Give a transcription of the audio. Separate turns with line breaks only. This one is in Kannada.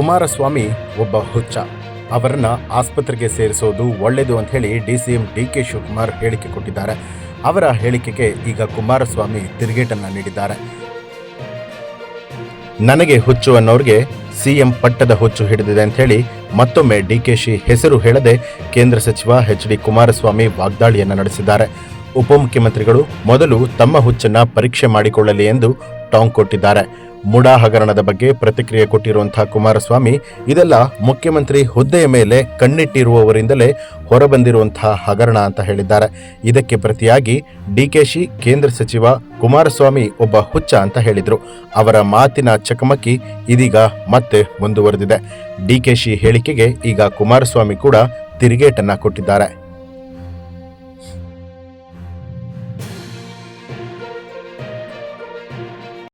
ಕುಮಾರಸ್ವಾಮಿ ಒಬ್ಬ ಹುಚ್ಚ, ಅವರನ್ನ ಆಸ್ಪತ್ರೆಗೆ ಸೇರಿಸೋದು ಒಳ್ಳೆಯದು ಅಂತ ಹೇಳಿ ಡಿಸಿಎಂ ಡಿಕೆ ಶಿವಕುಮಾರ್ ಹೇಳಿಕೆ ಕೊಟ್ಟಿದ್ದಾರೆ. ಅವರ ಹೇಳಿಕೆಗೆ ಈಗ ಕುಮಾರಸ್ವಾಮಿ ತಿರುಗೇಟನ್ನು ನೀಡಿದ್ದಾರೆ. ನನಗೆ ಹುಚ್ಚು ಅನ್ನೋರಿಗೆ ಸಿಎಂ ಪಟ್ಟದ ಹುಚ್ಚು ಹಿಡಿದಿದೆ ಅಂತ ಹೇಳಿ ಮತ್ತೊಮ್ಮೆ ಡಿಕೆಶಿ ಹೆಸರು ಹೇಳದೆ ಕೇಂದ್ರ ಸಚಿವ ಎಚ್.ಡಿ. ಕುಮಾರಸ್ವಾಮಿ ವಾಗ್ದಾಳಿಯನ್ನು ನಡೆಸಿದ್ದಾರೆ. ಉಪಮುಖ್ಯಮಂತ್ರಿಗಳು ಮೊದಲು ತಮ್ಮ ಹುಚ್ಚನ್ನ ಪರೀಕ್ಷೆ ಮಾಡಿಕೊಳ್ಳಲಿ ಎಂದು ಟಾಂಗ್ ಕೊಟ್ಟಿದ್ದಾರೆ. ಮುಡಾ ಹಗರಣದ ಬಗ್ಗೆ ಪ್ರತಿಕ್ರಿಯೆ ಕೊಟ್ಟಿರುವಂತಹ ಕುಮಾರಸ್ವಾಮಿ, ಇದೆಲ್ಲ ಮುಖ್ಯಮಂತ್ರಿ ಹುದ್ದೆಯ ಮೇಲೆ ಕಣ್ಣಿಟ್ಟಿರುವವರಿಂದಲೇ ಹೊರಬಂದಿರುವಂತಹ ಹಗರಣ ಅಂತ ಹೇಳಿದ್ದಾರೆ. ಇದಕ್ಕೆ ಪ್ರತಿಯಾಗಿ ಡಿಕೆಶಿ ಕೇಂದ್ರ ಸಚಿವ ಕುಮಾರಸ್ವಾಮಿ ಒಬ್ಬ ಹುಚ್ಚ ಅಂತ ಹೇಳಿದ್ರು. ಅವರ ಮಾತಿನ ಚಕಮಕಿ ಇದೀಗ ಮತ್ತೆ ಮುಂದುವರೆದಿದೆ. ಡಿಕೆಶಿ ಹೇಳಿಕೆಗೆ ಈಗ ಕುಮಾರಸ್ವಾಮಿ ಕೂಡ ತಿರುಗೇಟನ್ನ ಕೊಟ್ಟಿದ್ದಾರೆ.